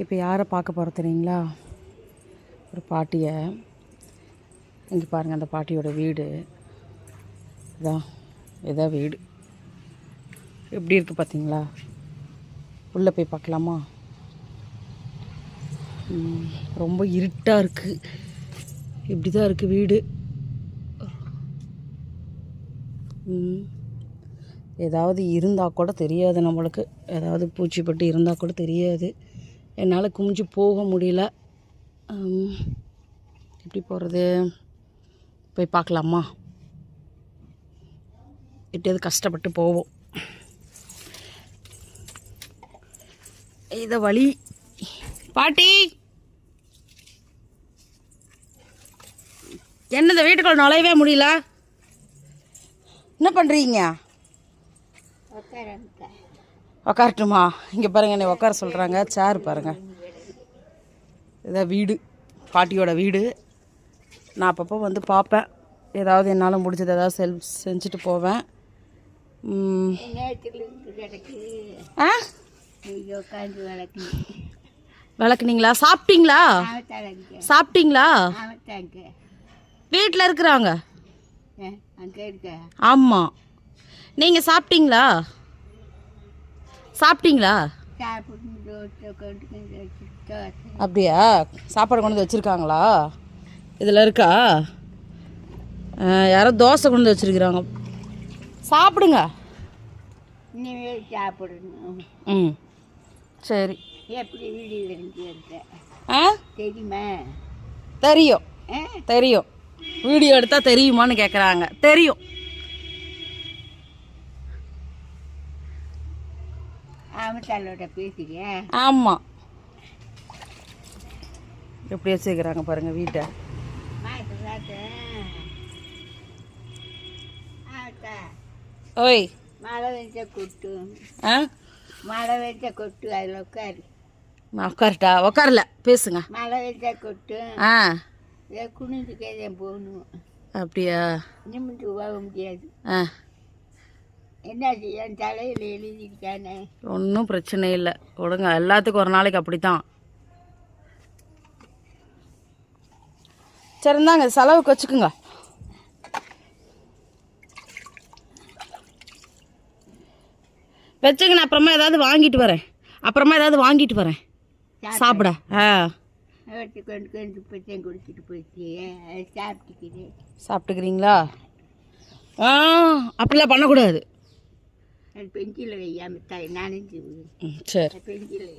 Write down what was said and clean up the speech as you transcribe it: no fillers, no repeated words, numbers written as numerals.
இப்போ யாரை பார்க்க போகிற தெரியுங்களா? ஒரு பாட்டியை. இங்கே பாருங்கள், அந்த பாட்டியோட வீடு இதான் வீடு. எப்படி இருக்குது பார்த்தீங்களா? உள்ளே போய் பார்க்கலாமா? ரொம்ப இருட்டாக இருக்குது. இப்படி தான் இருக்குது வீடு. ஏதாவது இருந்தால் கூட தெரியாது நம்மளுக்கு. ஏதாவது பூச்சிப்பட்டு இருந்தால் கூட தெரியாது. என்னால் குமிஞ்சு போக முடியல. எப்படி போகிறது? போய் பார்க்கலாமா? எப்படியாவது கஷ்டப்பட்டு போவோம். இதை வழி. பாட்டி, என்னது வீட்டுக்குள்ள நுழையவே முடியல? என்ன பண்ணுறீங்க? உக்காரட்டுமா? இங்கே பாருங்கள், என்னை உட்கார சொல்கிறாங்க. சேர் பாருங்கள். இதான் வீடு, பாட்டியோட வீடு. நான் அப்பப்போ வந்து பார்ப்பேன். ஏதாவது என்னால் முடிஞ்சது ஏதாவது செஞ்சுட்டு போவேன். விளக்குனீங்களா? சாப்பிட்டீங்களா? சாப்பிட்டீங்களா? வீட்டில் இருக்கிறாங்க. ஆமாம். நீங்கள் சாப்பிட்டீங்களா? சாப்பிட்டீங்களா? அப்படியா? சாப்பாடு கொண்டு வந்து வச்சுருக்காங்களா? இதில் இருக்கா? யாரோ தோசை கொண்டு வந்து வச்சுருக்குறாங்க. சாப்பிடுங்க. ம், சரி. எப்படி வீடியோ தெரியுமா? தெரியும், தெரியும். வீடியோ எடுத்தால் தெரியுமான்னு கேட்குறாங்க. தெரியும். பேசுறியா? ஆமாம். எப்படி வச்சுக்கிறாங்க பாருங்கள் வீட்டை. ஓய், மழை வெஞ்ச கொட்டு. ஆ, மழை வெஞ்ச கொட்டு. அதில் உட்காரு. நான் உட்காரட்டா? உட்காரல, பேசுங்க. மழை வெஞ்ச கொட்டு. ஆ, குனிஞ்சு கேதேன் போகணும். அப்படியா? நிமிந்து போக முடியாது. ஆ, என்னாச்சு? என் தலையில் எழுதியிருக்கானே. ஒன்றும் பிரச்சனை இல்லை, கொடுங்க. எல்லாத்துக்கும் ஒரு நாளைக்கு அப்படி தான். சரி, இருந்தாங்க, செலவுக்கு வச்சுக்குங்க. வச்சுங்க. நான் அப்புறமா ஏதாவது வாங்கிட்டு வரேன். சாப்பிட. ஆ, கொண்டு போய் குடிச்சிட்டு போயிடுச்சு. சாப்பிட்டுக்கிறீங்களா? ஆ, அப்படிலாம் பண்ணக்கூடாது. பெஞ்சில் வையாம நனைஞ்சு. சரி. பெஞ்சில்